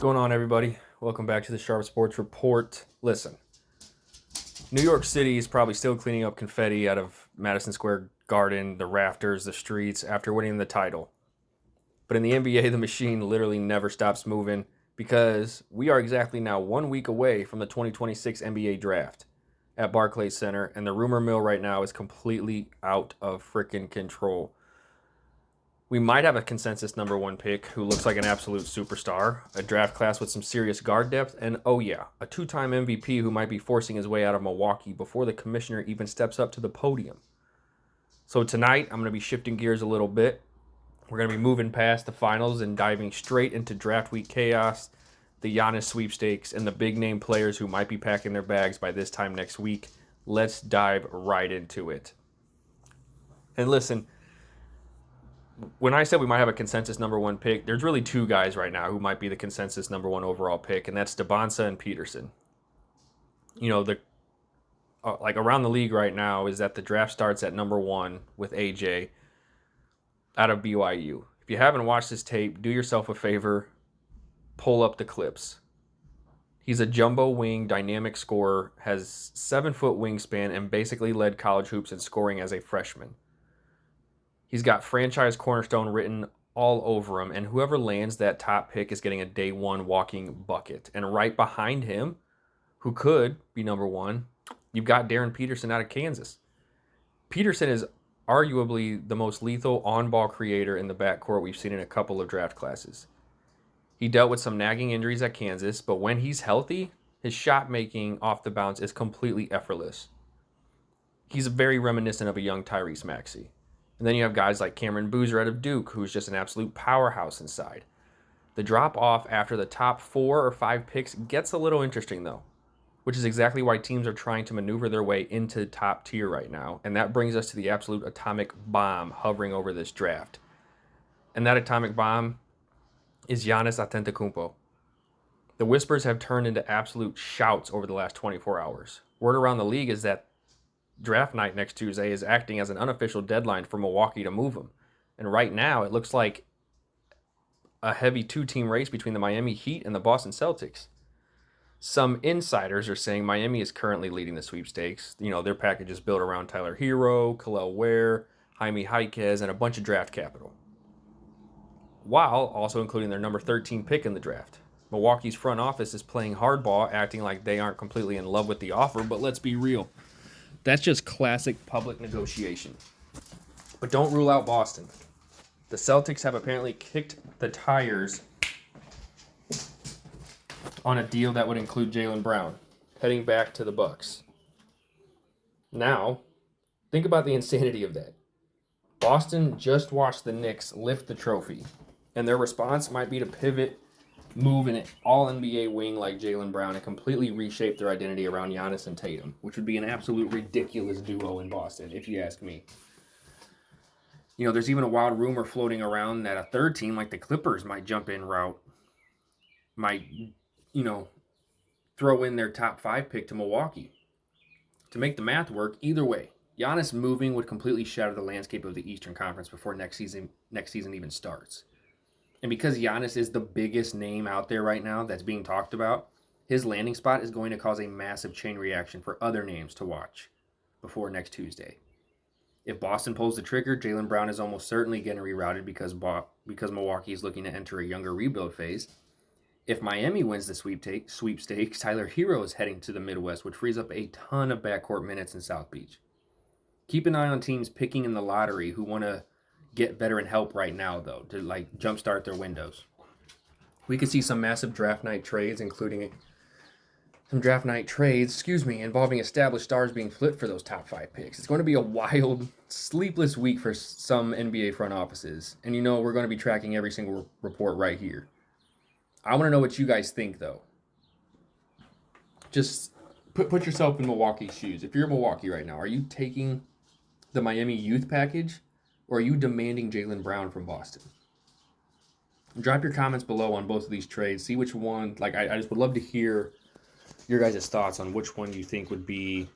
Going on, everybody? Welcome back to the Sharp Sports Report. Listen, New York City is probably still cleaning up confetti out of Madison Square Garden, the rafters, the streets after winning the title. But in the NBA, the machine literally never stops moving because we are exactly now 1 week away from the 2026 NBA draft at Barclays Center, and the rumor mill right now is completely out of freaking control. We might have a consensus number one pick who looks like an absolute superstar, a draft class with some serious guard depth, and oh yeah, a two-time MVP who might be forcing his way out of Milwaukee before the commissioner even steps up to the podium. So tonight, I'm going to be shifting gears a little bit. We're going to be moving past the finals and diving straight into draft week chaos, the Giannis Sweepstakes, and the big-name players who might be packing their bags by this time next week. Let's dive right into it. And listen, when I said we might have a consensus number one pick, there's really two guys right now who might be the consensus number one overall pick, and that's Dybantsa and Peterson. You know, like around the league right now is that the draft starts at number one with AJ out of BYU. If you haven't watched this tape, do yourself a favor, pull up the clips. He's a jumbo wing, dynamic scorer, has 7-foot wingspan, and basically led college hoops in scoring as a freshman. He's got franchise cornerstone written all over him, and whoever lands that top pick is getting a day one walking bucket. And right behind him, who could be number one, you've got Darryn Peterson out of Kansas. Peterson is arguably the most lethal on-ball creator in the backcourt we've seen in a couple of draft classes. He dealt with some nagging injuries at Kansas, but when he's healthy, his shot making off the bounce is completely effortless. He's very reminiscent of a young Tyrese Maxey. And then you have guys like Cameron Boozer out of Duke, who's just an absolute powerhouse inside. The drop-off after the top 4 or 5 picks gets a little interesting, though, which is exactly why teams are trying to maneuver their way into top tier right now. And that brings us to the absolute atomic bomb hovering over this draft. And that atomic bomb is Giannis Antetokounmpo. The whispers have turned into absolute shouts over the last 24 hours. Word around the league is that draft night next Tuesday is acting as an unofficial deadline for Milwaukee to move him. And right now, it looks like a heavy two-team race between the Miami Heat and the Boston Celtics. Some insiders are saying Miami is currently leading the sweepstakes. You know, their package is built around Tyler Hero, Kel'el Ware, Jaime Jaquez, and a bunch of draft capital, while also including their number 13 pick in the draft. Milwaukee's front office is playing hardball, acting like they aren't completely in love with the offer, but let's be real. That's just classic public negotiation. But don't rule out Boston. The Celtics have apparently kicked the tires on a deal that would include Jaylen Brown, heading back to the Bucks. Now, think about the insanity of that. Boston just watched the Knicks lift the trophy, and their response might be to pivot, move an all-NBA wing like Jaylen Brown and completely reshape their identity around Giannis and Tatum, which would be an absolute ridiculous duo in Boston, if you ask me. You know, there's even a wild rumor floating around that a third team like the Clippers might jump in route, might, throw in their top 5 pick to Milwaukee. To make the math work, either way, Giannis moving would completely shatter the landscape of the Eastern Conference before next season even starts. And because Giannis is the biggest name out there right now that's being talked about, his landing spot is going to cause a massive chain reaction for other names to watch before next Tuesday. If Boston pulls the trigger, Jaylen Brown is almost certainly getting rerouted because Milwaukee is looking to enter a younger rebuild phase. If Miami wins the sweepstakes, Tyler Hero is heading to the Midwest, which frees up a ton of backcourt minutes in South Beach. Keep an eye on teams picking in the lottery who want to get veteran help right now, though, to jumpstart their windows. We could see some massive draft night trades, involving established stars being flipped for those top 5 picks. It's going to be a wild, sleepless week for some NBA front offices. And we're going to be tracking every single report right here. I want to know what you guys think, though. Just put yourself in Milwaukee's shoes. If you're Milwaukee right now, are you taking the Miami youth package, or are you demanding Jaylen Brown from Boston? Drop your comments below on both of these trades. See which one. I just would love to hear your guys' thoughts on which one you think would be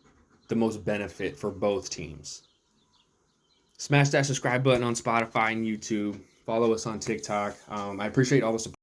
the most benefit for both teams. Smash that subscribe button on Spotify and YouTube. Follow us on TikTok. I appreciate all the support.